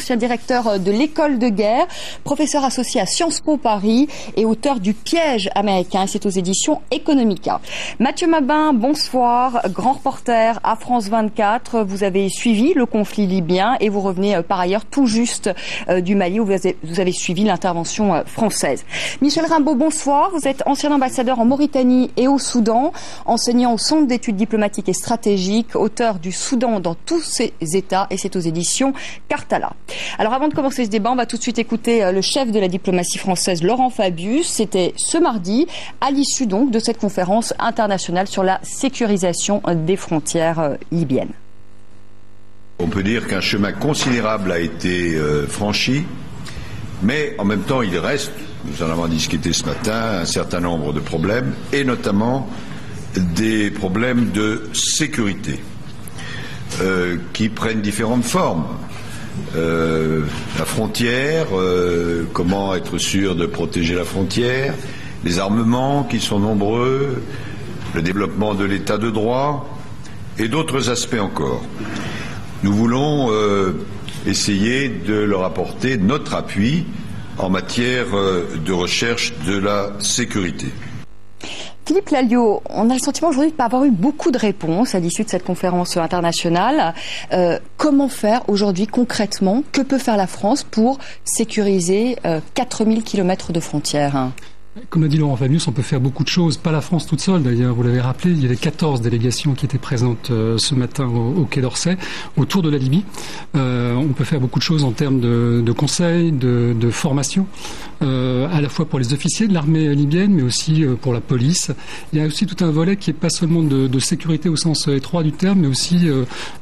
ancien directeur de l'école de guerre, professeur associé à Sciences Po Paris et auteur du Piège américain. C'est aux éditions Economica. Mathieu Mabin, bonsoir, grand reporter à France 24. Vous avez suivi le conflit libyen et vous revenez par ailleurs tout juste du Mali où vous avez suivi l'intervention française. Michel Rimbaud, bonsoir. Vous êtes ancien ambassadeur en Mauritanie et au Soudan, enseignant au Centre d'études diplomatiques et stratégiques, auteur du Soudan dans tous ses états et c'est aux éditions Cartala. Alors avant de commencer ce débat, on va tout de suite écouter le chef de la diplomatie française, Laurent Fabius. C'était ce mardi, à l'issue donc de cette conférence internationale sur la sécurisation des frontières libyennes. On peut dire qu'un chemin considérable a été franchi, mais en même temps il reste, nous en avons discuté ce matin, un certain nombre de problèmes, et notamment des problèmes de sécurité qui prennent différentes formes. La frontière, comment être sûr de protéger la frontière, les armements qui sont nombreux, le développement de l'état de droit et d'autres aspects encore. Nous voulons essayer de leur apporter notre appui en matière de recherche de la sécurité. Philippe Lalliot, on a le sentiment aujourd'hui de ne pas avoir eu beaucoup de réponses à l'issue de cette conférence internationale. Comment faire aujourd'hui concrètement? Que peut faire la France pour sécuriser 4000 km de frontières? Comme l'a dit Laurent Fabius, on peut faire beaucoup de choses, pas la France toute seule d'ailleurs, vous l'avez rappelé, il y avait 14 délégations qui étaient présentes ce matin au Quai d'Orsay, autour de la Libye. On peut faire beaucoup de choses en termes de conseils, de formation, à la fois pour les officiers de l'armée libyenne, mais aussi pour la police. Il y a aussi tout un volet qui est pas seulement de sécurité au sens étroit du terme, mais aussi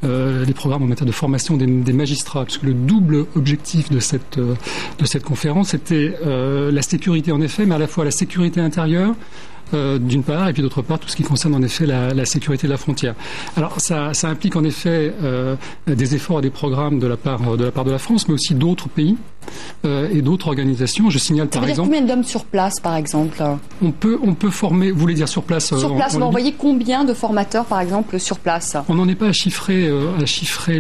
les programmes en matière de formation des magistrats, puisque le double objectif de cette conférence était la sécurité en effet, mais à la fois la sécurité intérieure, d'une part, et puis d'autre part, tout ce qui concerne en effet la sécurité de la frontière. Alors ça implique en effet des efforts et des programmes de la part de la France, mais aussi d'autres pays et d'autres organisations. Je signale par exemple... combien d'hommes sur place, par exemple? On peut former, vous voulez dire sur place? Sur place, on va envoyer combien de formateurs, par exemple, sur place? On n'en est pas à chiffrer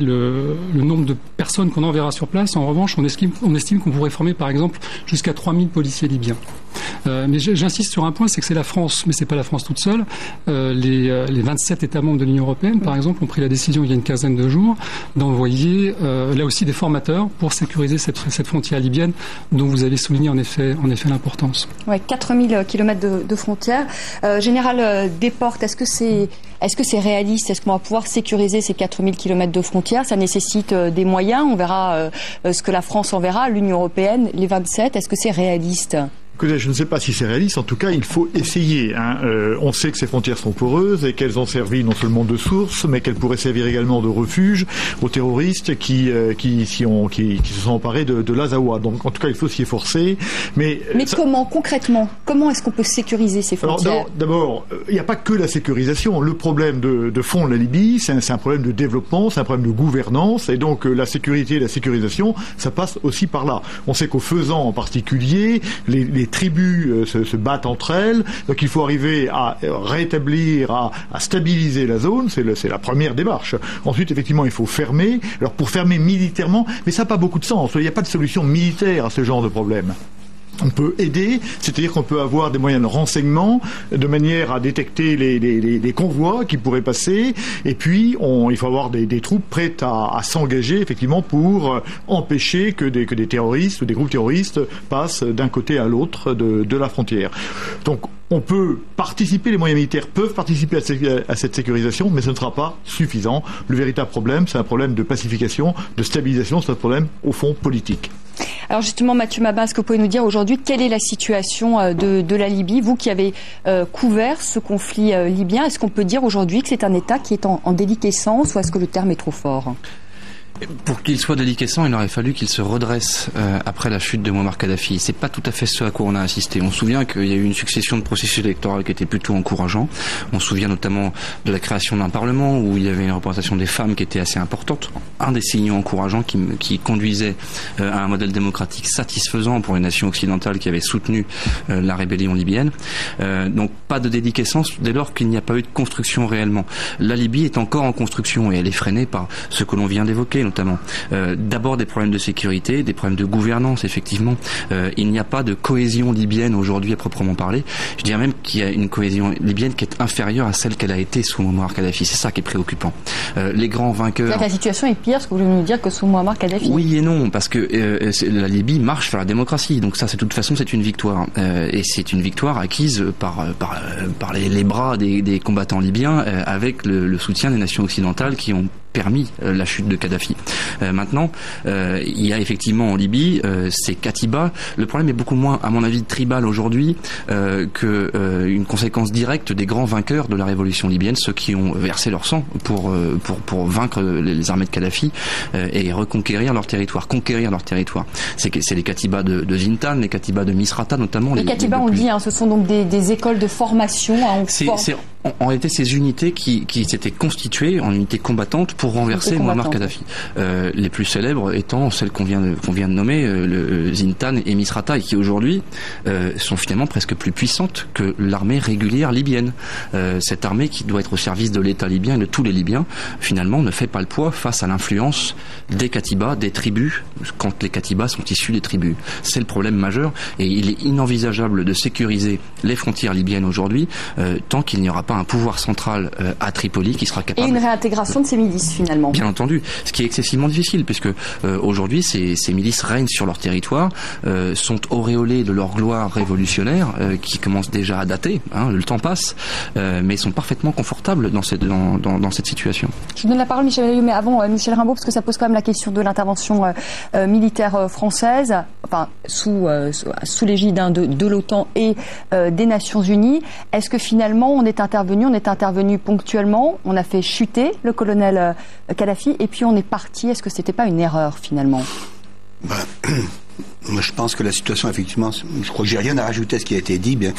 le nombre de personnes qu'on enverra sur place. En revanche, on estime qu'on pourrait former, par exemple, jusqu'à 3000 policiers libyens. Mais j'insiste sur un point, c'est que c'est la France, mais c'est pas la France toute seule. Les 27 États membres de l'Union européenne, par exemple, ont pris la décision il y a une quinzaine de jours d'envoyer là aussi des formateurs pour sécuriser cette frontière libyenne dont vous avez souligné en effet l'importance. Ouais, 4000 km de frontières. Général Desportes, est-ce que c'est réaliste? Est-ce qu'on va pouvoir sécuriser ces 4000 km de frontières? Ça nécessite des moyens. On verra ce que la France enverra, l'Union européenne, les 27. Est-ce que c'est réaliste? Je ne sais pas si c'est réaliste, en tout cas il faut essayer. On sait que ces frontières sont poreuses et qu'elles ont servi non seulement de source, mais qu'elles pourraient servir également de refuge aux terroristes qui se sont emparés de l'Azawa. Donc en tout cas il faut s'y efforcer. Mais comment concrètement? Comment est-ce qu'on peut sécuriser ces frontières? Alors, d'abord, il n'y a pas que la sécurisation. Le problème de fond de la Libye, c'est un problème de développement, c'est un problème de gouvernance, et donc la sécurité et la sécurisation, ça passe aussi par là. On sait qu'au Faisan en particulier, les tribus se battent entre elles, donc il faut arriver à rétablir, à stabiliser la zone, c'est la première démarche. Ensuite, effectivement, il faut fermer. Alors pour fermer militairement, mais ça n'a pas beaucoup de sens, il n'y a pas de solution militaire à ce genre de problème. On peut aider, c'est-à-dire qu'on peut avoir des moyens de renseignement de manière à détecter les convois qui pourraient passer, et puis il faut avoir des troupes prêtes à s'engager effectivement pour empêcher que des terroristes ou des groupes terroristes passent d'un côté à l'autre de la frontière. Donc on peut participer, les moyens militaires peuvent participer à cette sécurisation, mais ce ne sera pas suffisant. Le véritable problème, c'est un problème de pacification, de stabilisation, c'est un problème au fond politique. Alors justement, Mathieu Mabin, est-ce que vous pouvez nous dire aujourd'hui quelle est la situation de la Libye? Vous qui avez couvert ce conflit libyen, est-ce qu'on peut dire aujourd'hui que c'est un État qui est en déliquescence, ou est-ce que le terme est trop fort? Pour qu'il soit déliquescent, il aurait fallu qu'il se redresse après la chute de Mouammar Kadhafi. C'est pas tout à fait ce à quoi on a assisté. On se souvient qu'il y a eu une succession de processus électoraux qui étaient plutôt encourageants. On se souvient notamment de la création d'un parlement où il y avait une représentation des femmes qui était assez importante. Un des signaux encourageants qui conduisait à un modèle démocratique satisfaisant pour les nations occidentales qui avaient soutenu la rébellion libyenne. Donc pas de déliquescence dès lors qu'il n'y a pas eu de construction réellement. La Libye est encore en construction et elle est freinée par ce que l'on vient d'évoquer, notamment. D'abord des problèmes de sécurité, des problèmes de gouvernance, effectivement. Il n'y a pas de cohésion libyenne aujourd'hui à proprement parler. Je dirais même qu'il y a une cohésion libyenne qui est inférieure à celle qu'elle a été sous Mouammar Kadhafi. C'est ça qui est préoccupant. Les grands vainqueurs... La situation est pire, ce que vous voulez nous dire, que sous Mouammar Kadhafi. Oui et non, parce que la Libye marche vers la démocratie. Donc ça, de toute façon, c'est une victoire. Et c'est une victoire acquise par les bras des combattants libyens avec le soutien des nations occidentales qui ont permis la chute de Kadhafi. Maintenant, il y a effectivement en Libye ces Katiba. Le problème est beaucoup moins, à mon avis, tribal aujourd'hui que une conséquence directe des grands vainqueurs de la révolution libyenne, ceux qui ont versé leur sang pour vaincre les armées de Kadhafi et reconquérir leur territoire, conquérir leur territoire. C'est les Katiba de Zintan, les Katiba de Misrata notamment. Les Katiba, on dit, ce sont donc des écoles de formation. En réalité, ces unités qui s'étaient constituées en unités combattantes pour renverser Mouammar Kadhafi. Les plus célèbres étant celles qu'on vient de nommer, le Zintan et Misrata, et qui aujourd'hui sont finalement presque plus puissantes que l'armée régulière libyenne. Cette armée qui doit être au service de l'État libyen et de tous les Libyens, finalement, ne fait pas le poids face à l'influence des Katiba, des tribus, quand les Katiba sont issus des tribus. C'est le problème majeur, et il est inenvisageable de sécuriser les frontières libyennes aujourd'hui tant qu'il n'y aura pas un pouvoir central à Tripoli qui sera capable... Et une réintégration de ces milices, finalement. Bien entendu, ce qui est excessivement difficile, puisque aujourd'hui, ces milices règnent sur leur territoire, sont auréolées de leur gloire révolutionnaire, qui commence déjà à dater, le temps passe, mais sont parfaitement confortables dans cette situation. Je vous donne la parole, Michel Alliot, mais avant, Michel Rimbaud, parce que ça pose quand même la question de l'intervention militaire française, enfin, sous l'égide de l'OTAN et des Nations Unies. Est-ce que finalement, on est intervenu ponctuellement, on a fait chuter le colonel Kadhafi, et puis on est parti. Est-ce que c'était pas une erreur finalement? Moi, je pense que la situation, effectivement, je crois que j'ai rien à rajouter à ce qui a été dit. Bien,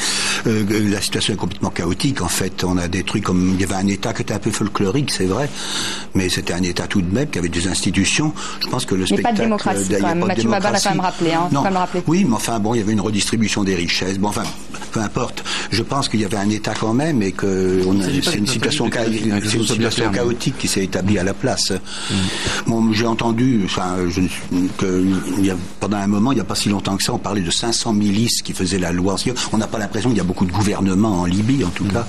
la situation est complètement chaotique. En fait, on a des trucs comme il y avait un État qui était un peu folklorique, c'est vrai, mais c'était un État tout de même qui avait des institutions. Je pense que le spectacle, mais pas de démocratie quand même. Mathieu Maban l'a quand même rappelé. Non, oui, mais enfin bon, il y avait une redistribution des richesses. Bon, enfin, peu importe. Je pense qu'il y avait un État quand même et que c'est une situation chaotique qui s'est établie à la place. Bon, j'ai entendu, pendant un moment, il n'y a pas si longtemps que ça, on parlait de 500 milices qui faisaient la loi. On n'a pas l'impression qu'il y a beaucoup de gouvernements en Libye, en tout cas.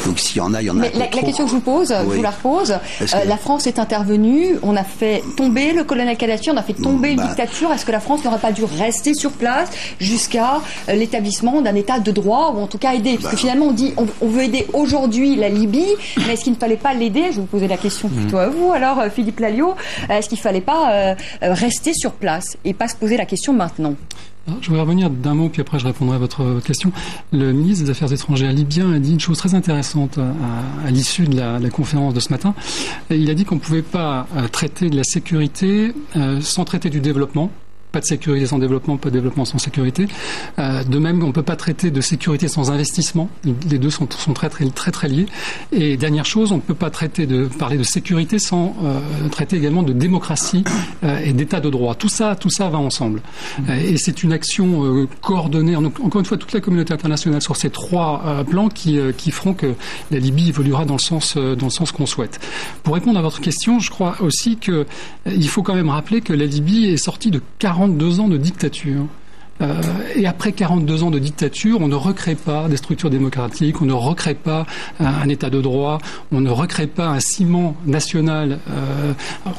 Donc s'il y en a, il y en a. Mais la question que je vous pose, je vous la repose. La France est intervenue, on a fait tomber le colonel Kadhafi, on a fait tomber une dictature. Est-ce que la France n'aurait pas dû rester sur place jusqu'à l'établissement d'un État de droit, ou en tout cas aider? Parce que finalement on dit on veut aider aujourd'hui la Libye, mais est-ce qu'il ne fallait pas l'aider? Je vais vous poser la question plutôt à vous. Alors Philippe Lalliot, est-ce qu'il ne fallait pas rester sur place et pas se poser la question maintenant? Je voudrais revenir d'un mot, puis après je répondrai à votre question. Le ministre des Affaires étrangères libyen a dit une chose très intéressante à l'issue de la conférence de ce matin. Il a dit qu'on ne pouvait pas traiter de la sécurité sans traiter du développement. Pas de sécurité sans développement, pas de développement sans sécurité. De même, on ne peut pas traiter de sécurité sans investissement. Les deux sont très liés. Et dernière chose, on ne peut pas parler de sécurité sans traiter également de démocratie et d'état de droit. Tout ça va ensemble. Et c'est une action coordonnée. Encore une fois, toute la communauté internationale sur ces trois plans qui feront que la Libye évoluera dans le sens qu'on souhaite. Pour répondre à votre question, je crois aussi que il faut quand même rappeler que la Libye est sortie de 42 ans de dictature. Et après 42 ans de dictature, on ne recrée pas des structures démocratiques, on ne recrée pas un état de droit, on ne recrée pas un ciment national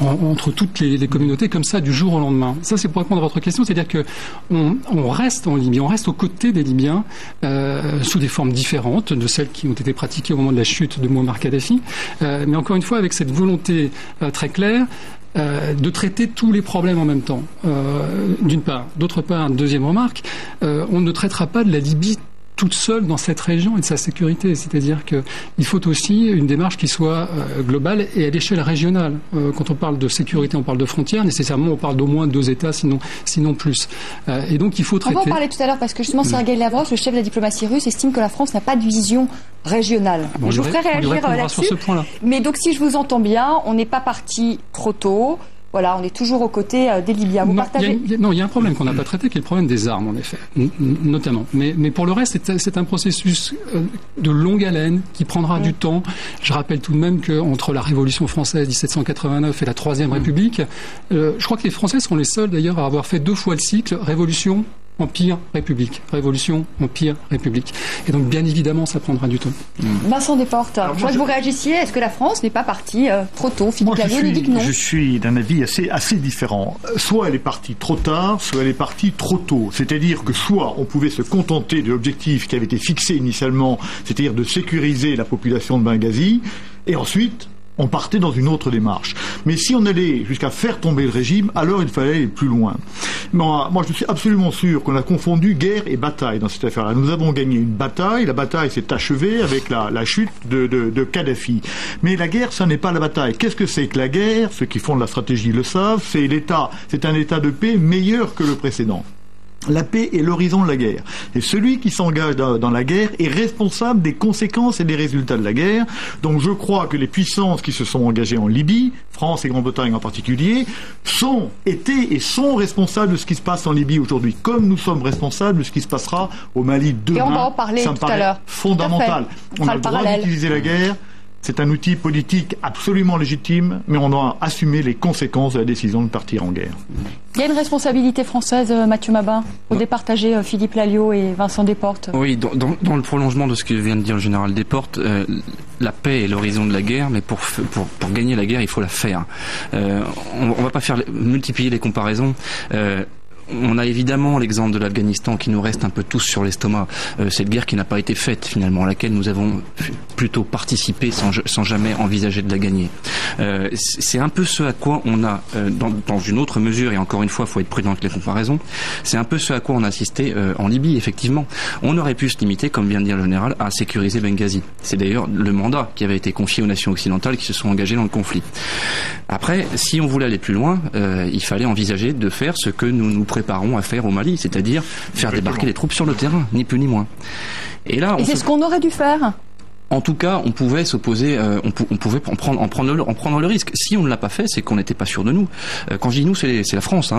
entre toutes les communautés comme ça du jour au lendemain. Ça, c'est pour répondre à votre question, c'est-à-dire que on reste en Libye, on reste aux côtés des Libyens sous des formes différentes de celles qui ont été pratiquées au moment de la chute de Mouammar Kadhafi, mais encore une fois avec cette volonté très claire de traiter tous les problèmes en même temps, d'une part. D'autre part, deuxième remarque, on ne traitera pas de la Libye toute seule dans cette région et de sa sécurité. C'est-à-dire qu'il faut aussi une démarche qui soit globale et à l'échelle régionale. Quand on parle de sécurité, on parle de frontières. Nécessairement, on parle d'au moins 2 États, sinon plus. Et donc, il faut traiter... On va en parler tout à l'heure parce que justement, Sergueï Lavrov, le chef de la diplomatie russe, estime que la France n'a pas de vision régionale. Je vous ferai réagir là-dessus. Mais donc, si je vous entends bien, on n'est pas parti trop tôt. voilà, on est toujours aux côtés des Libyens. Vous partagez? Il y a un problème qu'on n'a pas traité, qui est le problème des armes, en effet, notamment. Mais pour le reste, c'est un processus de longue haleine qui prendra du temps. Je rappelle tout de même qu'entre la Révolution française 1789 et la Troisième République, je crois que les Français sont les seuls d'ailleurs à avoir fait 2 fois le cycle Révolution, Empire, République. Révolution, Empire, République. Et donc, bien évidemment, ça prendra du temps. Vincent Desportes, je vois que vous réagissiez. Est-ce que la France n'est pas partie trop tôt? Philippe Lalliot nous dit que non. Je suis d'un avis assez différent. Soit elle est partie trop tard, soit elle est partie trop tôt. C'est-à-dire que soit on pouvait se contenter de l'objectif qui avait été fixé initialement, c'est-à-dire de sécuriser la population de Benghazi, et ensuite on partait dans une autre démarche. Mais si on allait jusqu'à faire tomber le régime, alors il fallait aller plus loin. Moi, je suis absolument sûr qu'on a confondu guerre et bataille dans cette affaire-là. Nous avons gagné une bataille, la bataille s'est achevée avec la chute de Kadhafi. Mais la guerre, ça n'est pas la bataille. Qu'est-ce que c'est que la guerre? Ceux qui font de la stratégie le savent, c'est un état de paix meilleur que le précédent. La paix est l'horizon de la guerre. Et celui qui s'engage dans la guerre est responsable des conséquences et des résultats de la guerre. Donc je crois que les puissances qui se sont engagées en Libye, France et Grande-Bretagne en particulier, étaient et sont responsables de ce qui se passe en Libye aujourd'hui, comme nous sommes responsables de ce qui se passera au Mali demain. Et on va en parler tout à l'heure. Fondamental. On a le droit d'utiliser la guerre. C'est un outil politique absolument légitime, mais on doit assumer les conséquences de la décision de partir en guerre. Il y a une responsabilité française, Mathieu Mabin, au départager Philippe Lalliot et Vincent Desportes. Oui, dans le prolongement de ce que vient de dire le général Desportes, la paix est l'horizon de la guerre, mais pour gagner la guerre, il faut la faire. On va pas multiplier les comparaisons. On a évidemment l'exemple de l'Afghanistan qui nous reste un peu tous sur l'estomac. Cette guerre qui n'a pas été faite finalement, à laquelle nous avons plutôt participé sans jamais envisager de la gagner. C'est un peu ce à quoi on a, dans une autre mesure, et encore une fois, il faut être prudent avec les comparaisons, c'est un peu ce à quoi on a assisté en Libye, effectivement. On aurait pu se limiter, comme vient de dire le général, à sécuriser Benghazi. C'est d'ailleurs le mandat qui avait été confié aux nations occidentales qui se sont engagées dans le conflit. Après, si on voulait aller plus loin, il fallait envisager de faire ce que nous préparons à faire au Mali, c'est-à-dire faire débarquer les troupes sur le terrain, ni plus ni moins. Et c'est ce qu'on aurait dû faire. En tout cas, on pouvait s'opposer, on pouvait en prendre le risque. Si on ne l'a pas fait, c'est qu'on n'était pas sûr de nous. Quand je dis nous, c'est la France.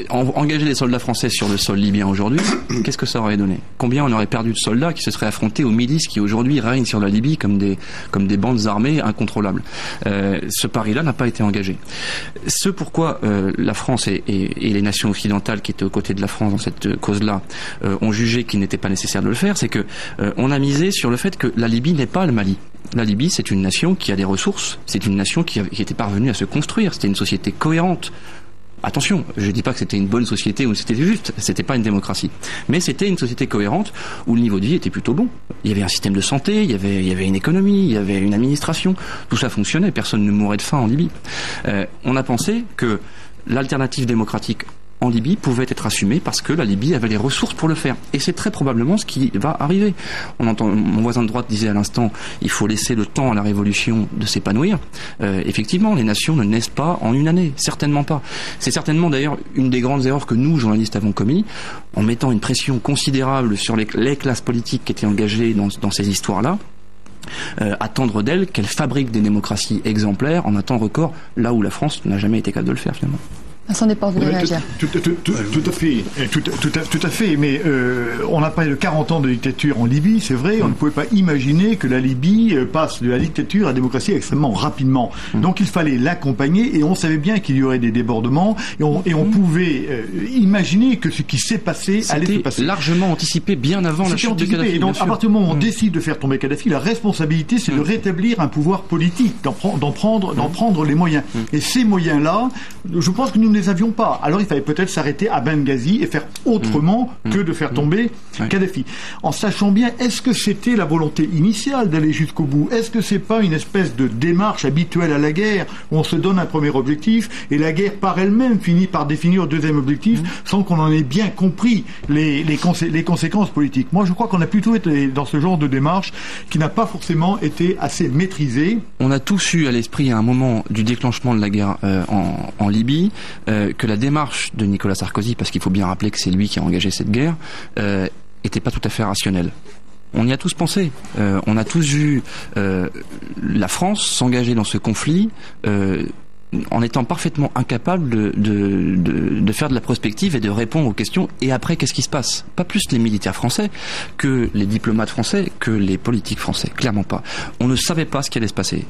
Engager des soldats français sur le sol libyen aujourd'hui, qu'est-ce que ça aurait donné? Combien on aurait perdu de soldats qui se seraient affrontés aux milices qui aujourd'hui règnent sur la Libye comme des bandes armées incontrôlables? Ce pari-là n'a pas été engagé. Ce pourquoi la France et les nations occidentales qui étaient aux côtés de la France dans cette cause-là ont jugé qu'il n'était pas nécessaire de le faire, c'est que on a misé sur le fait que la Libye n'est pas le Mali. La Libye, c'est une nation qui a des ressources, c'est une nation qui était parvenue à se construire, c'était une société cohérente. Attention, je ne dis pas que c'était une bonne société ou c'était juste, c'était pas une démocratie. Mais c'était une société cohérente où le niveau de vie était plutôt bon. Il y avait un système de santé, il y avait une économie, il y avait une administration. Tout ça fonctionnait, personne ne mourait de faim en Libye. On a pensé que l'alternative démocratique en Libye pouvait être assumée parce que la Libye avait les ressources pour le faire. Et c'est très probablement ce qui va arriver. On entend, mon voisin de droite disait à l'instant, il faut laisser le temps à la révolution de s'épanouir. Effectivement, les nations ne naissent pas en une année. Certainement pas. C'est certainement d'ailleurs une des grandes erreurs que nous, journalistes, avons commis en mettant une pression considérable sur les classes politiques qui étaient engagées dans ces histoires-là. Attendre d'elles qu'elles fabriquent des démocraties exemplaires en un temps record, là où la France n'a jamais été capable de le faire finalement. Vincent Desportes, vous voulez réagir? Tout à fait. Mais on a parlé de 40 ans de dictature en Libye, c'est vrai. On ne pouvait pas imaginer que la Libye passe de la dictature à la démocratie extrêmement rapidement. Donc il fallait l'accompagner et on savait bien qu'il y aurait des débordements et on pouvait imaginer que ce qui s'est passé allait se passer. C'était largement anticipé bien avant la chute de Kadhafi. Et donc à partir du moment où on décide de faire tomber Kadhafi, la responsabilité c'est de rétablir un pouvoir politique, d'en prendre les moyens. Et ces moyens-là, je pense que nous ne les avions pas. Alors il fallait peut-être s'arrêter à Benghazi et faire autrement que de faire tomber Kadhafi. En sachant bien, est-ce que c'était la volonté initiale d'aller jusqu'au bout? Est-ce que c'est pas une espèce de démarche habituelle à la guerre où on se donne un premier objectif et la guerre par elle-même finit par définir un deuxième objectif sans qu'on en ait bien compris les conséquences politiques? Moi je crois qu'on a plutôt été dans ce genre de démarche qui n'a pas forcément été assez maîtrisée. On a tous eu à l'esprit à un moment du déclenchement de la guerre en Libye que la démarche de Nicolas Sarkozy, parce qu'il faut bien rappeler que c'est lui qui a engagé cette guerre, était pas tout à fait rationnelle. On y a tous pensé. On a tous vu la France s'engager dans ce conflit en étant parfaitement incapable de faire de la prospective et de répondre aux questions. Et après, qu'est-ce qui se passe? Pas plus les militaires français que les diplomates français, que les politiques français. Clairement pas. On ne savait pas ce qui allait se passer.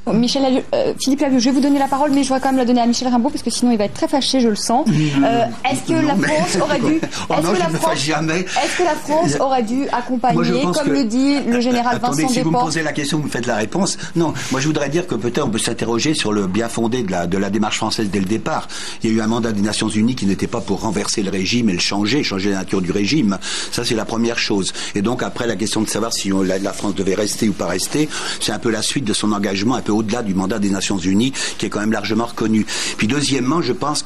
Philippe Lalliot, je vais vous donner la parole, mais je vais quand même la donner à Michel Rimbaud parce que sinon il va être très fâché, je le sens. Est-ce que la France aurait dû, est-ce que la France aurait dû accompagner, comme le dit le général Vincent Desportes? Si vous me posez la question, vous me faites la réponse. Non, moi je voudrais dire que peut-être on peut s'interroger sur le bien fondé de la démarche française dès le départ. Il y a eu un mandat des Nations Unies qui n'était pas pour renverser le régime et le changer la nature du régime. Ça c'est la première chose. Et donc après la question de savoir si la France devait rester ou pas rester, c'est un peu la suite de son engagement un peu au-delà du mandat des Nations Unies qui est quand même largement reconnu. Puis deuxièmement, je pense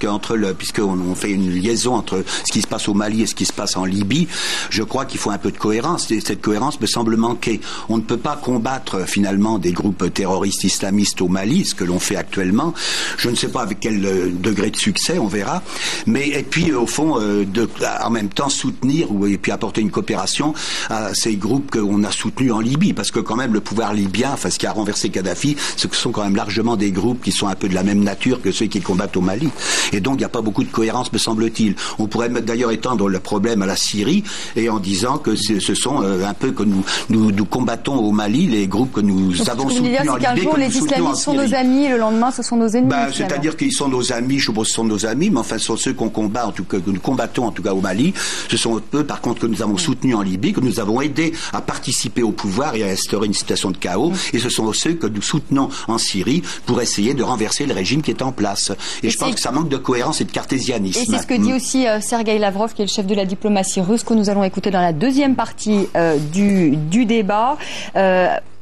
puisqu'on fait une liaison entre ce qui se passe au Mali et ce qui se passe en Libye, je crois qu'il faut un peu de cohérence. Et cette cohérence me semble manquer. On ne peut pas combattre finalement des groupes terroristes islamistes au Mali, ce que l'on fait actuellement. Je ne sais pas avec quel degré de succès, on verra. Mais et puis au fond, en même temps soutenir et puis apporter une coopération à ces groupes qu'on a soutenus en Libye, parce que quand même le pouvoir libyen, enfin ce qui a renversé Kadhafi, ce sont quand même largement des groupes qui sont un peu de la même nature que ceux qui combattent au Mali. Et donc il n'y a pas beaucoup de cohérence, me semble-t-il. On pourrait d'ailleurs étendre le problème à la Syrie et en disant que ce sont un peu que nous combattons au Mali les groupes que nous avons soutenus en Libye. Qu'un jour les islamistes sont nos amis et le lendemain ce sont nos ennemis. C'est-à-dire qu'ils sont nos amis, je suppose que ce sont nos amis, mais enfin ce sont ceux qu'on combat, en tout cas que nous combattons en tout cas au Mali. Ce sont eux par contre que nous avons soutenus en Libye, que nous avons aidés à participer au pouvoir et à instaurer une situation de chaos. Et ce sont ceux que nous soutenons en Syrie pour essayer de renverser le régime qui est en place. Et je pense que ça manque de cohérence et de cartésianisme. Et c'est ce que dit aussi Sergueï Lavrov, qui est le chef de la diplomatie russe, que nous allons écouter dans la deuxième partie du débat.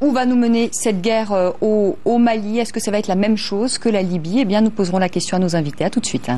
Où va nous mener cette guerre au Mali? Est-ce que ça va être la même chose que la Libye? Eh bien, nous poserons la question à nos invités. À tout de suite.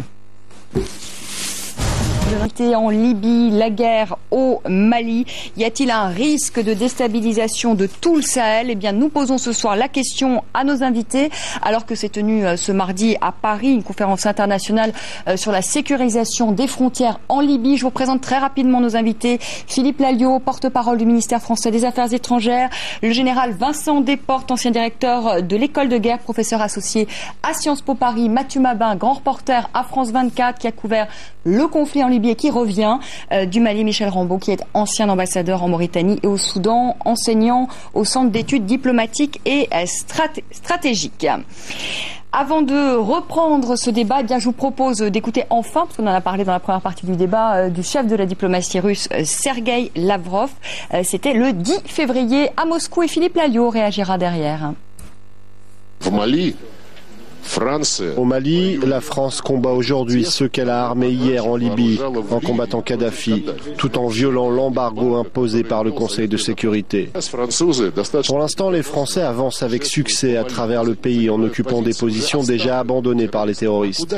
En Libye, la guerre au Mali, y a-t-il un risque de déstabilisation de tout le Sahel? Eh bien, nous posons ce soir la question à nos invités, alors que s'est tenue ce mardi à Paris une conférence internationale sur la sécurisation des frontières en Libye. Je vous présente très rapidement nos invités. Philippe Lalliot, porte-parole du ministère français des Affaires étrangères, le général Vincent Desportes, ancien directeur de l'école de guerre, professeur associé à Sciences Po Paris, Mathieu Mabin, grand reporter à France 24, qui a couvert le conflit en Libye et qui revient du Mali, Michel Rimbaud, qui est ancien ambassadeur en Mauritanie et au Soudan, enseignant au Centre d'études diplomatiques et stratégiques. Avant de reprendre ce débat, eh bien, je vous propose d'écouter enfin, parce qu'on en a parlé dans la première partie du débat, du chef de la diplomatie russe, Sergueï Lavrov. C'était le 10 février à Moscou et Philippe Lalliot réagira derrière. Au Mali, la France combat aujourd'hui ceux qu'elle a armés hier en Libye en combattant Kadhafi, tout en violant l'embargo imposé par le Conseil de sécurité. Pour l'instant, les Français avancent avec succès à travers le pays en occupant des positions déjà abandonnées par les terroristes.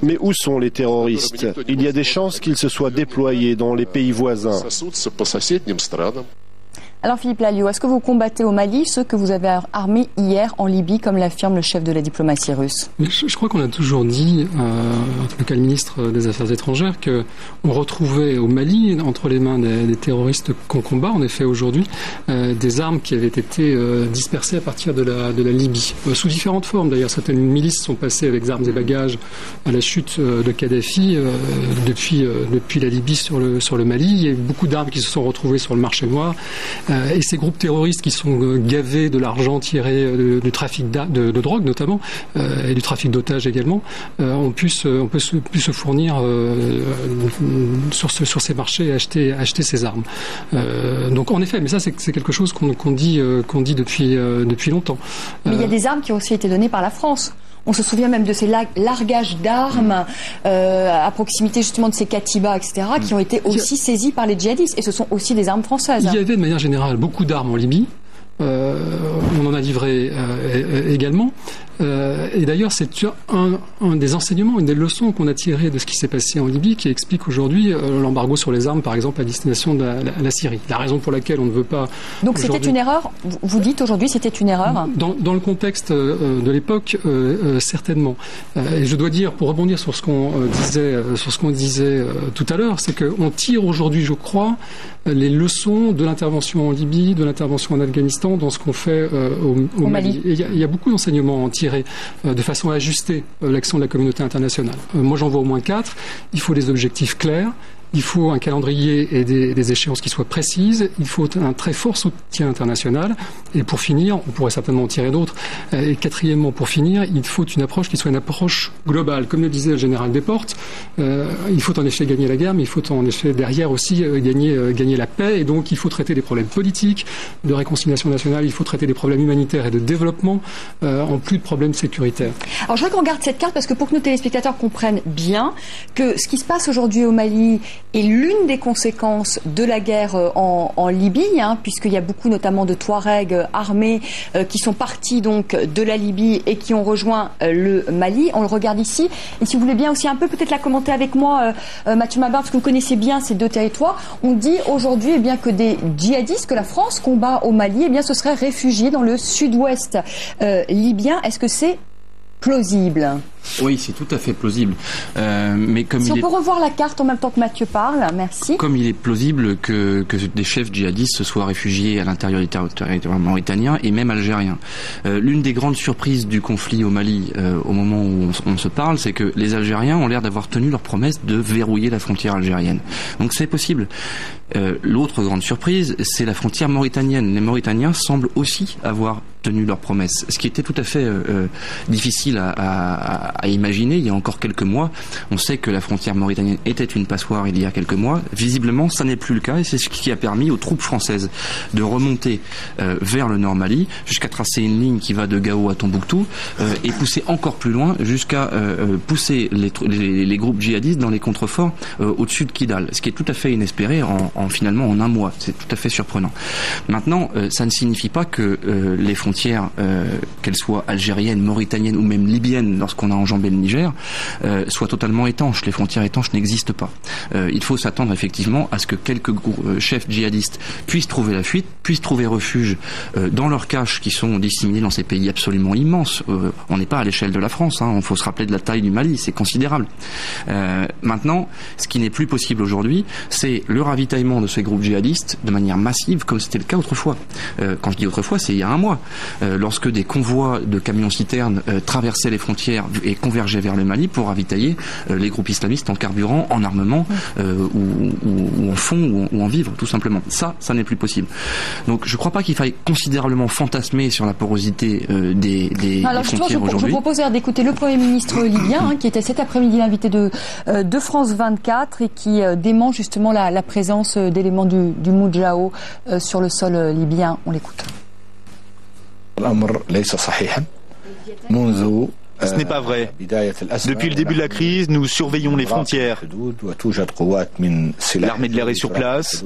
Mais où sont les terroristes? Il y a des chances qu'ils se soient déployés dans les pays voisins. Alors Philippe Lalliot, est-ce que vous combattez au Mali ceux que vous avez armés hier en Libye, comme l'affirme le chef de la diplomatie russe? Je crois qu'on a toujours dit, en tout cas le ministre des Affaires étrangères, qu'on retrouvait au Mali, entre les mains des terroristes qu'on combat, en effet aujourd'hui, des armes qui avaient été dispersées à partir de la Libye, sous différentes formes d'ailleurs. Certaines milices sont passées avec des armes et bagages à la chute de Kadhafi depuis la Libye sur le Mali. Il y a eu beaucoup d'armes qui se sont retrouvées sur le marché noir. Et ces groupes terroristes qui sont gavés de l'argent tiré du trafic de drogue notamment, et du trafic d'otages également, ont pu se fournir sur ces marchés et acheter ces armes. Donc en effet, mais ça c'est quelque chose qu'on dit depuis longtemps. Mais il y a des armes qui ont aussi été données par la France. On se souvient même de ces largages d'armes à proximité justement de ces katibas, etc., qui ont été aussi saisis par les djihadistes. Et ce sont aussi des armes françaises. Il y avait de manière générale beaucoup d'armes en Libye. On en a livré également. Et d'ailleurs, c'est un des enseignements, une des leçons qu'on a tirées de ce qui s'est passé en Libye qui explique aujourd'hui l'embargo sur les armes, par exemple, à destination de la Syrie. La raison pour laquelle on ne veut pas... Donc c'était une erreur? Vous dites aujourd'hui c'était une erreur? Dans le contexte de l'époque, certainement. Et je dois dire, pour rebondir sur ce qu'on disait tout à l'heure, c'est qu'on tire aujourd'hui, je crois, les leçons de l'intervention en Libye, de l'intervention en Afghanistan, dans ce qu'on fait au Mali. Et il y a beaucoup d'enseignements à en tirer. tirer de façon à ajuster l'action de la communauté internationale. Moi, j'en vois au moins 4. Il faut des objectifs clairs. Il faut un calendrier et des échéances qui soient précises. Il faut un très fort soutien international. Et pour finir, on pourrait certainement en tirer d'autres. Et quatrièmement, pour finir, il faut une approche qui soit une approche globale. Comme le disait le général Desportes, il faut en effet gagner la guerre, mais il faut en effet derrière aussi gagner la paix. Et donc, il faut traiter des problèmes politiques, de réconciliation nationale. Il faut traiter des problèmes humanitaires et de développement, en plus de problèmes sécuritaires. Alors, je voudrais qu'on regarde cette carte parce que pour que nos téléspectateurs comprennent bien que ce qui se passe aujourd'hui au Mali est l'une des conséquences de la guerre en Libye, puisqu'il y a beaucoup notamment de Touaregs armés qui sont partis donc de la Libye et qui ont rejoint le Mali. On le regarde ici. Et si vous voulez bien aussi un peu peut-être la commenter avec moi, Mathieu Mabin, parce que vous connaissez bien ces deux territoires. On dit aujourd'hui que des djihadistes que la France combat au Mali, ce seraient réfugiés dans le sud-ouest libyen. Est-ce que c'est plausible? Oui, c'est tout à fait plausible. Mais comme si on peut revoir la carte en même temps que Mathieu parle, merci. Comme il est plausible que des chefs djihadistes se soient réfugiés à l'intérieur du territoire mauritanien et même algérien. L'une des grandes surprises du conflit au Mali, au moment où on se parle, c'est que les Algériens ont l'air d'avoir tenu leur promesse de verrouiller la frontière algérienne. Donc c'est possible. L'autre grande surprise, c'est la frontière mauritanienne. Les Mauritaniens semblent aussi avoir tenu leur promesse, ce qui était tout à fait difficile à imaginer il y a encore quelques mois. On sait que la frontière mauritanienne était une passoire il y a quelques mois. Visiblement, ça n'est plus le cas et c'est ce qui a permis aux troupes françaises de remonter vers le nord Mali jusqu'à tracer une ligne qui va de Gao à Tombouctou et pousser encore plus loin jusqu'à pousser les groupes djihadistes dans les contreforts au-dessus de Kidal, ce qui est tout à fait inespéré finalement en un mois. C'est tout à fait surprenant. Maintenant, ça ne signifie pas que les frontières, qu'elles soient algériennes, mauritaniennes ou même libyennes, lorsqu'on a enjambé le Niger, soient totalement étanches. Les frontières étanches n'existent pas. Il faut s'attendre effectivement à ce que quelques chefs djihadistes puissent trouver la fuite, puissent trouver refuge dans leurs caches qui sont disséminés dans ces pays absolument immenses. On n'est pas à l'échelle de la France. Il faut se rappeler de la taille du Mali, c'est considérable. Maintenant, ce qui n'est plus possible aujourd'hui, c'est le ravitaillement de ces groupes djihadistes de manière massive, comme c'était le cas autrefois. Quand je dis autrefois, c'est il y a un mois. Lorsque des convois de camions-citernes traversaient les frontières et convergeaient vers le Mali pour ravitailler les groupes islamistes en carburant, en armement, ou en fonds, ou en vivres, tout simplement. Ça n'est plus possible. Donc je ne crois pas qu'il faille considérablement fantasmer sur la porosité des frontières aujourd'hui. Je vous propose d'écouter le Premier ministre libyen, qui était cet après-midi l'invité de France 24 et qui dément justement la présence d'éléments du Moudjahou sur le sol libyen. On l'écoute. Ce n'est pas vrai. Depuis le début de la crise, nous surveillons les frontières. L'armée de l'air est sur place.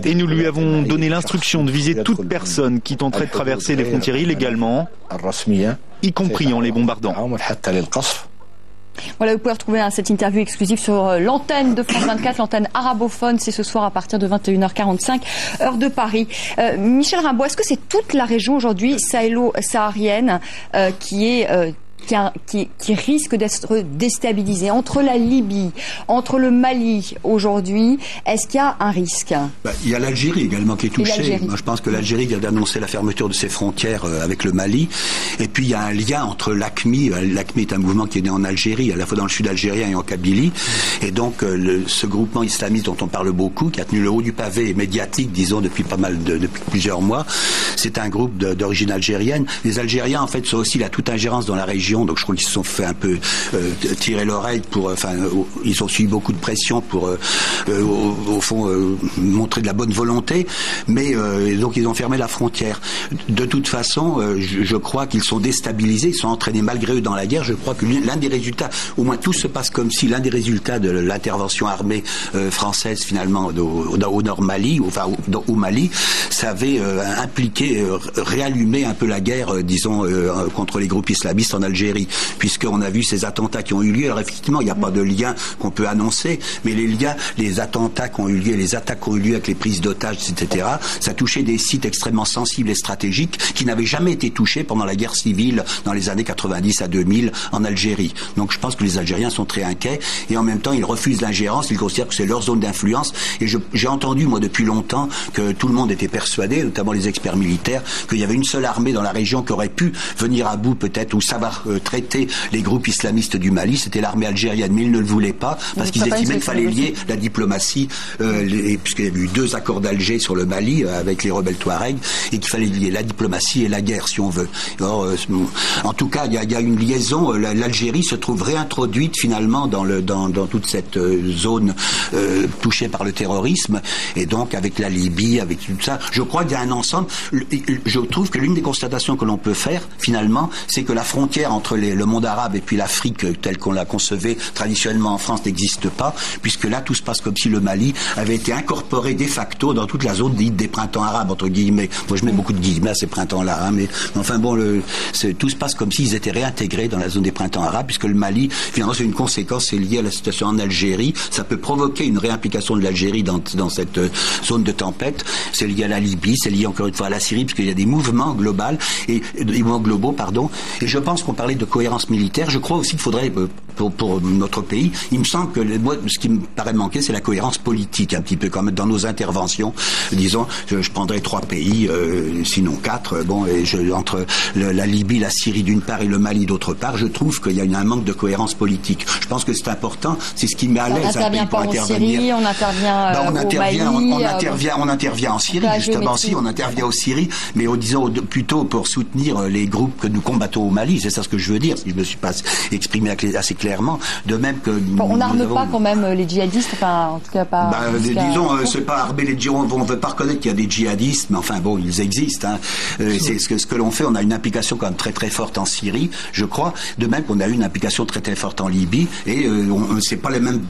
Et nous lui avons donné l'instruction de viser toute personne qui tenterait de traverser les frontières illégalement, y compris en les bombardant. Voilà, vous pouvez retrouver cette interview exclusive sur l'antenne de France 24, l'antenne arabophone. C'est ce soir à partir de 21h45, heure de Paris. Michel Rimbaud, est-ce que c'est toute la région aujourd'hui sahélo-saharienne qui risque d'être déstabilisée entre la Libye, entre le Mali aujourd'hui? Est-ce qu'il y a un risque? Il y a l'Algérie également qui est touchée. Moi, je pense que l'Algérie vient d'annoncer la fermeture de ses frontières avec le Mali. Et puis il y a un lien entre l'AQMI. L'AQMI est un mouvement qui est né en Algérie, à la fois dans le sud algérien et en Kabylie. Et donc ce groupement islamiste dont on parle beaucoup, qui a tenu le haut du pavé médiatique, disons depuis depuis plusieurs mois, c'est un groupe d'origine algérienne. Les Algériens en fait sont aussi la toute ingérence dans la région. Donc je crois qu'ils se sont fait un peu tirer l'oreille ils ont subi beaucoup de pression pour au fond montrer de la bonne volonté, mais donc ils ont fermé la frontière. De toute façon, je crois qu'ils sont déstabilisés, ils sont entraînés malgré eux dans la guerre. Je crois que l'un des résultats, au moins tout se passe comme si l'un des résultats de l'intervention armée française finalement au nord Mali, au Mali, ça avait impliqué réallumer un peu la guerre, disons, contre les groupes islamistes en Algérie. l'Algérie, puisqu'on a vu ces attentats qui ont eu lieu. Alors effectivement, il n'y a pas de lien qu'on peut annoncer, mais les attentats qui ont eu lieu, les attaques qui ont eu lieu avec les prises d'otages, etc., ça touchait des sites extrêmement sensibles et stratégiques qui n'avaient jamais été touchés pendant la guerre civile dans les années 90 à 2000 en Algérie. Donc je pense que les Algériens sont très inquiets et en même temps ils refusent l'ingérence, ils considèrent que c'est leur zone d'influence. Et j'ai entendu moi depuis longtemps que tout le monde était persuadé, notamment les experts militaires, qu'il y avait une seule armée dans la région qui aurait pu venir à bout peut-être ou savoir traiter les groupes islamistes du Mali, c'était l'armée algérienne, mais ils ne le voulaient pas parce qu'ils estimaient qu'il fallait lier la diplomatie, puisqu'il y a eu 2 accords d'Alger sur le Mali avec les rebelles Touaregs, et qu'il fallait lier la diplomatie et la guerre si on veut. Alors, en tout cas, il y a une liaison. L'Algérie se trouve réintroduite finalement dans toute cette zone touchée par le terrorisme, et donc avec la Libye, avec tout ça. Je crois qu'il y a un ensemble. Je trouve que l'une des constatations que l'on peut faire finalement, c'est que la frontière entre le monde arabe et puis l'Afrique telle qu'on la concevait traditionnellement en France n'existe pas, puisque là tout se passe comme si le Mali avait été incorporé de facto dans toute la zone dite des printemps arabes, entre guillemets. Moi je mets beaucoup de guillemets à ces printemps-là, hein, mais enfin bon, tout se passe comme s'ils étaient réintégrés dans la zone des printemps arabes, puisque le Mali, finalement c'est une conséquence, c'est lié à la situation en Algérie. Ça peut provoquer une réimplication de l'Algérie dans cette zone de tempête. C'est lié à la Libye, c'est lié encore une fois à la Syrie, parce qu'il y a des mouvements globaux, pardon. Et je pense qu'on parlait de cohérence militaire. Je crois aussi qu'il faudrait, pour notre pays, il me semble que moi, ce qui me paraît manquer, c'est la cohérence politique, un petit peu comme dans nos interventions. Disons, je prendrais 3 pays, sinon 4. Entre la Libye, la Syrie d'une part et le Mali d'autre part, je trouve qu'il y a un manque de cohérence politique. Je pense que c'est important. C'est ce qui met à l'aise un pays pour intervenir. Syrie, on intervient au Mali. On intervient en Syrie, justement. Si, on intervient en Syrie, mais disons plutôt pour soutenir les groupes que nous combattons au Mali. C'est ça ce que je veux dire, si je ne me suis pas exprimé assez clairement. De même que on n'arme pas quand même les djihadistes, enfin en tout cas pas. Disons, c'est pas armer les djihadistes. On ne veut pas reconnaître qu'il y a des djihadistes, mais enfin bon, ils existent. Hein. C'est ce que l'on fait. On a une implication quand même très très forte en Syrie, je crois. De même qu'on a eu une implication très très forte en Libye. Et c'est pas les mêmes.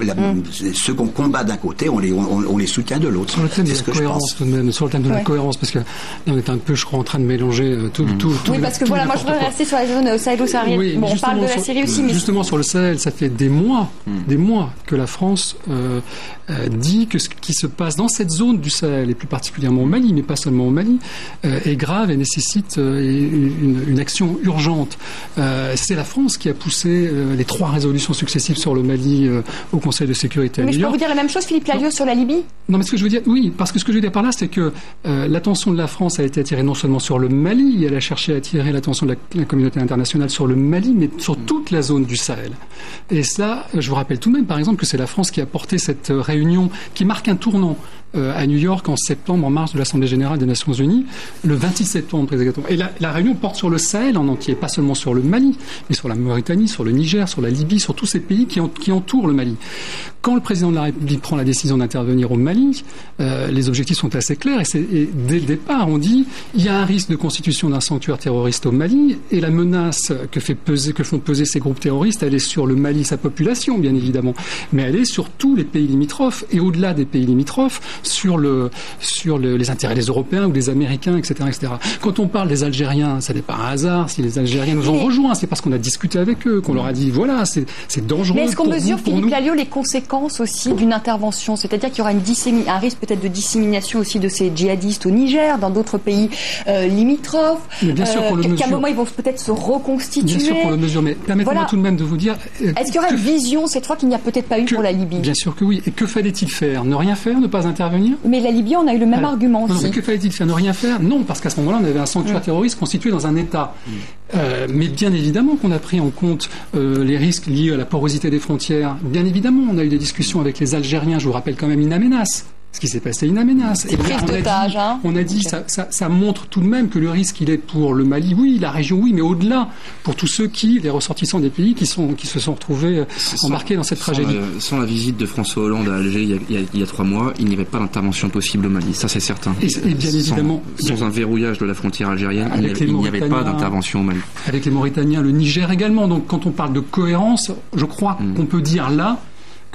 Ceux qu'on combat d'un côté, on les soutient de l'autre. Sur le thème de la cohérence, tout de même, sur le thème de la cohérence, parce que là, on est un peu, je crois, en train de mélanger tout. Oui, parce que voilà, moi je voudrais rester sur la zone sahélo-saharienne. Oui, on parle de la Syrie aussi, mais justement sur le Sahel, ça fait des mois que la France dit que ce qui se passe dans cette zone du Sahel, et plus particulièrement au Mali, mais pas seulement au Mali, est grave et nécessite une action urgente. C'est la France qui a poussé les 3 résolutions successives sur le Mali au Conseil de sécurité à New York. Mais je peux vous dire la même chose, Philippe Lalliot, sur la Libye ? Non, mais ce que je veux dire, oui, parce que ce que je veux dire par là, c'est que l'attention de la France a été attirée non seulement sur le Mali, elle a cherché à attirer l'attention de la communauté internationale sur le Mali, mais sur toute la zone du Sahel. Et ça, je vous rappelle tout de même, par exemple, que c'est la France qui a porté cette réunion qui marque un tournant à New York en mars de l'Assemblée Générale des Nations Unies, le 26 septembre très exactement. Et la réunion porte sur le Sahel en entier, pas seulement sur le Mali, mais sur la Mauritanie, sur le Niger, sur la Libye, sur tous ces pays qui entourent le Mali. Quand le président de la République prend la décision d'intervenir au Mali, les objectifs sont assez clairs et dès le départ, on dit il y a un risque de constitution d'un sanctuaire terroriste au Mali et la menace que font peser ces groupes terroristes, elle est sur le Mali, sa population, bien évidemment, mais elle est sur tous les pays limitrophes et au-delà des pays limitrophes, sur les intérêts des Européens ou des Américains, etc., etc. Quand on parle des Algériens, ça n'est pas un hasard. Si les Algériens nous ont rejoints, c'est parce qu'on a discuté avec eux, qu'on leur a dit voilà, c'est dangereux. Mais est-ce qu'on mesure, pour Philippe Lalliot, les conséquences aussi d'une intervention ? C'est-à-dire qu'il y aura un risque peut-être de dissémination aussi de ces djihadistes au Niger, dans d'autres pays limitrophes. Mais bien sûr qu'on le mesure. Qu'à un moment, ils vont peut-être se reconstituer. Bien sûr qu'on le mesure, mais permettez-moi tout de même de vous dire... Est-ce qu'il y aura une vision, cette fois, qu'il n'y a peut-être pas eu pour la Libye ? Bien sûr que oui. Et que fallait-il faire ? Ne rien faire ? Ne pas intervenir ? Mais la Libye, on a eu le même argument aussi. Non, que fallait-il faire ? Ne rien faire ? Non, parce qu'à ce moment-là, on avait un sanctuaire terroriste constitué dans un État. Mais bien évidemment qu'on a pris en compte les risques liés à la porosité des frontières. Bien évidemment, on a eu des discussions avec les Algériens. Je vous rappelle quand même une menace. Ce qui s'est passé, une menace. Et prise d'otage, hein. On a dit, ça montre tout de même que le risque, il est pour le Mali, oui, la région, oui, mais au-delà, pour tous ceux les ressortissants des pays qui se sont retrouvés embarqués dans cette tragédie. Sans la visite de François Hollande à Alger il y a 3 mois, il n'y avait pas d'intervention possible au Mali, ça c'est certain. Et bien évidemment, sans un verrouillage de la frontière algérienne, il n'y avait pas d'intervention au Mali. Avec les Mauritaniens, le Niger également. Donc quand on parle de cohérence, je crois qu'on peut dire là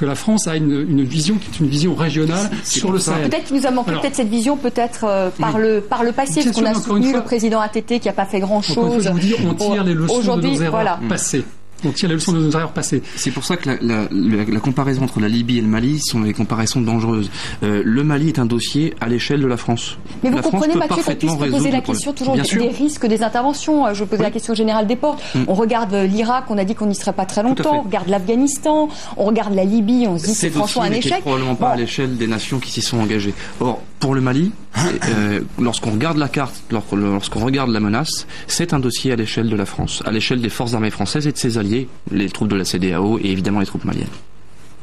que la France a une vision qui est une vision régionale sur le Sahel. Peut-être qu'il nous a manqué cette vision, peut-être par le passé, parce qu'on a soutenu le président ATT qui n'a pas fait grand-chose. Je vous dis, on tire les leçons de nos erreurs passées. On tire les leçons de nos erreurs passées. C'est pour ça que la comparaison entre la Libye et le Mali sont des comparaisons dangereuses. Le Mali est un dossier à l'échelle de la France. Mais vous comprenez, Mathieu, qu'on puisse poser la question toujours des risques des interventions. Je posais la question générale des portes. On regarde l'Irak, on a dit qu'on n'y serait pas très longtemps. On regarde l'Afghanistan, on regarde la Libye, on se dit c'est franchement un échec. C'est probablement pas à l'échelle des nations qui s'y sont engagées. Or, pour le Mali, lorsqu'on regarde la carte, lorsqu'on regarde la menace, c'est un dossier à l'échelle de la France, à l'échelle des forces armées françaises et de ses alliés, les troupes de la CEDEAO et évidemment les troupes maliennes.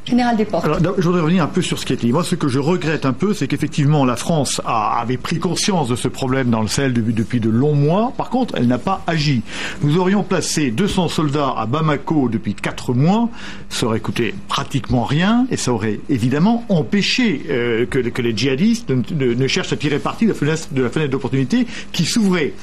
Général Desportes. Alors, je voudrais revenir un peu sur ce qui a été dit. Moi, ce que je regrette un peu, c'est qu'effectivement, la France avait pris conscience de ce problème dans le Sahel depuis de longs mois. Par contre, elle n'a pas agi. Nous aurions placé 200 soldats à Bamako depuis 4 mois. Ça aurait coûté pratiquement rien et ça aurait évidemment empêché que les djihadistes ne cherchent à tirer parti de la fenêtre d'opportunité qui s'ouvrait.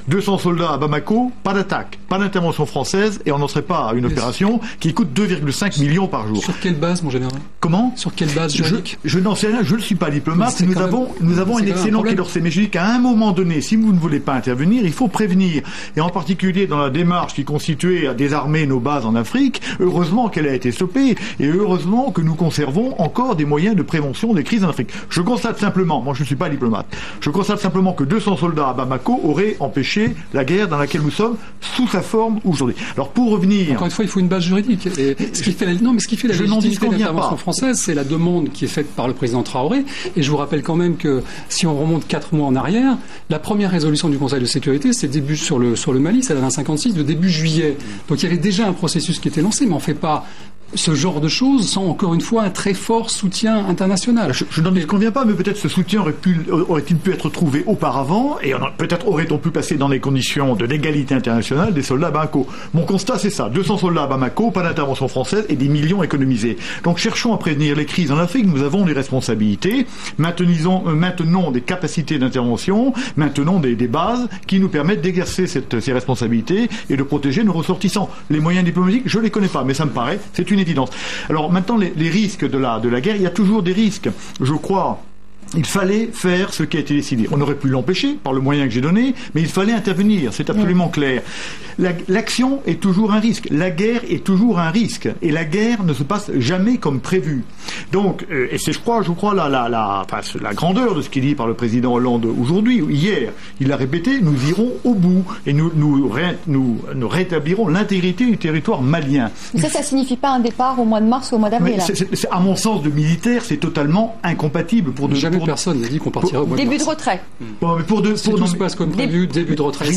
200 soldats à Bamako, pas d'attaque, pas d'intervention française et on n'en serait pas à une opération qui coûte 2,5 millions par jour. Sur quelle base, mon général? Comment? Sur quelle base juridique? Je n'en sais rien, je ne suis pas diplomate. Nous avons un excellent Quai d'Orsay, mais je dis qu'à un moment donné, si vous ne voulez pas intervenir, il faut prévenir. Et en particulier dans la démarche qui constituait à désarmer nos bases en Afrique, heureusement qu'elle a été stoppée et heureusement que nous conservons encore des moyens de prévention des crises en Afrique. Je constate simplement, moi je ne suis pas diplomate, je constate simplement que 200 soldats à Bamako auraient empêché la guerre dans laquelle nous sommes sous sa forme aujourd'hui. Alors pour revenir... Encore une fois, il faut une base juridique. Et ce qui fait la légitimité de l'intervention française, c'est la demande qui est faite par le président Traoré. Et je vous rappelle quand même que si on remonte 4 mois en arrière, la première résolution du Conseil de sécurité, c'est début sur le Mali, c'est la 2056 de début juillet. Donc il y avait déjà un processus qui était lancé, mais on ne fait pas ce genre de choses sans, encore une fois, un très fort soutien international. Je n'en conviens pas, mais peut-être ce soutien aurait-il pu être trouvé auparavant, et peut-être aurait-on pu passer dans les conditions de l'égalité internationale des soldats à Bamako. Mon constat, c'est ça. 200 soldats à Bamako, pas d'intervention française, et des millions économisés. Donc cherchons à prévenir les crises en Afrique, nous avons des responsabilités, maintenons des capacités d'intervention, maintenons des bases qui nous permettent d'exercer ces responsabilités et de protéger nos ressortissants. Les moyens diplomatiques, je les connais pas, mais ça me paraît, c'est une évidence. Alors maintenant, les risques de la guerre, il y a toujours des risques. Je crois... Il fallait faire ce qui a été décidé. On aurait pu l'empêcher par le moyen que j'ai donné, mais il fallait intervenir. C'est absolument clair. L'action est toujours un risque. La guerre est toujours un risque. Et la guerre ne se passe jamais comme prévu. Donc, et c'est, je crois, la grandeur de ce qui est dit par le président Hollande aujourd'hui, hier. Il a répété, nous irons au bout. Et nous rétablirons l'intégrité du territoire malien. Mais ça signifie pas un départ au mois de mars ou au mois d'avril. À mon sens, de militaire, c'est totalement incompatible pour personne n'a dit qu'on partirait au mois de mars. Début de retrait. Bon, mais si tout se passe comme prévu, début de retrait.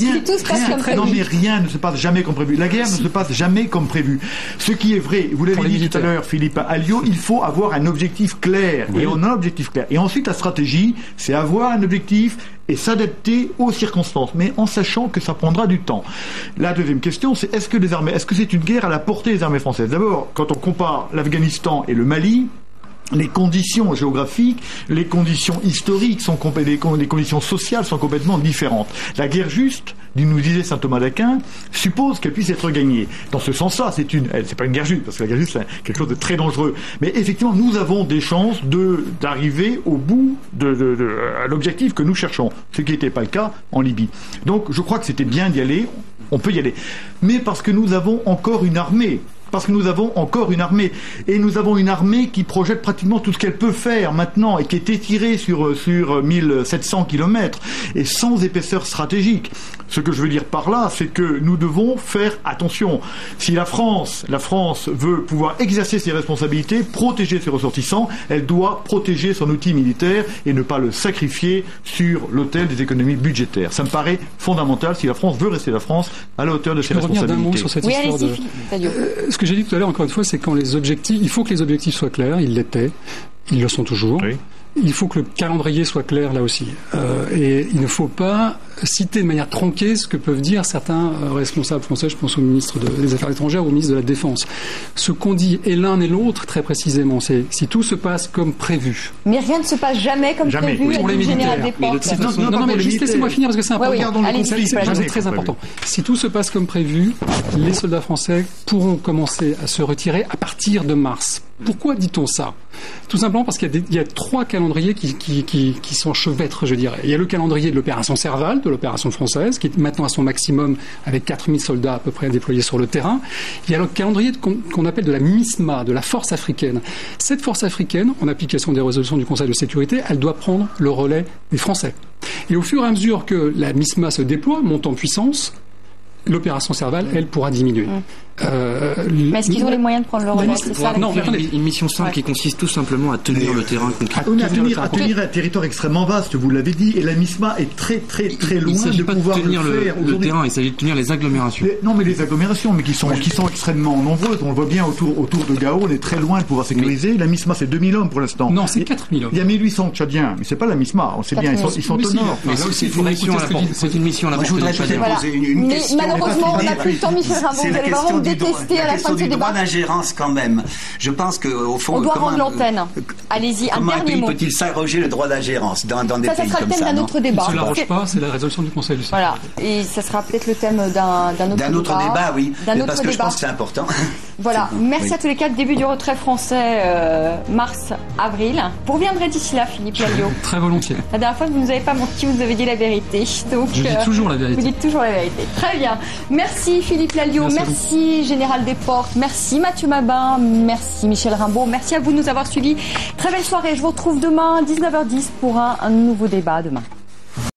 Non, mais rien ne se passe jamais comme prévu. La guerre ne se passe jamais comme prévu. Ce qui est vrai, vous l'avez dit tout à l'heure, Philippe Alliot, il faut avoir un objectif clair. Oui. Et on a un objectif clair. Et ensuite, la stratégie, c'est avoir un objectif et s'adapter aux circonstances, mais en sachant que ça prendra du temps. La deuxième question, c'est est-ce que c'est une guerre à la portée des armées françaises? D'abord, quand on compare l'Afghanistan et le Mali, les conditions géographiques, les conditions historiques, les conditions sociales sont complètement différentes. La guerre juste, nous disait saint Thomas d'Aquin, suppose qu'elle puisse être gagnée. Dans ce sens-là, c'est pas une guerre juste, parce que la guerre juste, c'est quelque chose de très dangereux. Mais effectivement, nous avons des chances d'arriver au bout à l'objectif que nous cherchons, ce qui n'était pas le cas en Libye. Donc, je crois que c'était bien d'y aller, on peut y aller. Mais parce que nous avons encore une armée. Et nous avons une armée qui projette pratiquement tout ce qu'elle peut faire maintenant et qui est étirée sur 1700 km et sans épaisseur stratégique. Ce que je veux dire par là, c'est que nous devons faire attention. Si la France veut pouvoir exercer ses responsabilités, protéger ses ressortissants, elle doit protéger son outil militaire et ne pas le sacrifier sur l'autel des économies budgétaires. Ça me paraît fondamental si la France veut rester la France à la hauteur de ses responsabilités. Je vais revenir d'un mot sur cette histoire ce que j'ai dit tout à l'heure, encore une fois, c'est quand il faut que les objectifs soient clairs, ils l'étaient, ils le sont toujours. Oui. Il faut que le calendrier soit clair là aussi. Et il ne faut pas citer de manière tronquée ce que peuvent dire certains responsables français, je pense au ministre des Affaires étrangères ou au ministre de la Défense. Ce qu'on dit est l'un et l'autre très précisément, c'est si tout se passe comme prévu. Mais rien ne se passe jamais comme prévu. Oui, pour les militaires. Non, mais juste laissez-moi finir parce que c'est important. C'est très important. Si tout se passe comme prévu, les soldats français pourront commencer à se retirer à partir de mars. Pourquoi dit-on ça? Tout simplement parce qu'il y a 3 calendriers qui s'enchevêtrent, je dirais. Il y a le calendrier de l'opération Serval, de l'opération française, qui est maintenant à son maximum avec 4000 soldats à peu près déployés sur le terrain. Il y a le calendrier qu'on appelle de la MISMA, de la force africaine. Cette force africaine, en application des résolutions du Conseil de sécurité, elle doit prendre le relais des Français. Et au fur et à mesure que la MISMA se déploie, monte en puissance, l'opération Serval, elle, pourra diminuer. Mais est-ce qu'ils ont les moyens de prendre le relais? C'est ça, non, une mission simple qui consiste tout simplement à tenir le terrain à tenir un territoire extrêmement vaste, vous l'avez dit, et la MISMA est très loin de pouvoir tenir le faire le terrain, il s'agit de tenir les agglomérations. Mais les agglomérations, mais qui sont extrêmement nombreuses. On le voit bien autour de Gao, on est très loin de pouvoir sécuriser. La MISMA, c'est 2000 hommes pour l'instant. Non, c'est 4000 hommes. Il y a 1800 Tchadiens, mais c'est pas la MISMA. On sait bien, ils sont au nord. Mais c'est une mission à la portée des Tchadiens. Mais malheureusement, on n'a plus le temps, Michel Rimbaud. Vous allez vraiment me détester à la fin de ce débat. Droit d'ingérence quand même. Je pense qu'au fond, on doit rendre l'antenne. Allez-y, un dernier mot. Comment un pays peut-il s'arroger le droit d'ingérence dans des pays comme ça? Ça sera le thème d'un autre débat. Ça ne l'arrange pas, c'est la résolution du Conseil de sécurité. Voilà, et ça sera peut-être le thème d'un autre débat. Oui, parce que je pense que c'est important. Voilà, merci à tous les 4. Début du retrait français, mars-avril. Vous reviendrez d'ici là, Philippe Lalliot. Très volontiers. La dernière fois, vous ne nous avez pas menti, vous avez dit la vérité. Donc, je dis toujours la vérité. Vous dites toujours la vérité. Très bien. Merci Philippe Lalliot, merci Général Desportes, merci Mathieu Mabin, merci Michel Rimbaud, merci à vous de nous avoir suivis. Très belle soirée, je vous retrouve demain à 19h10 pour un nouveau débat demain.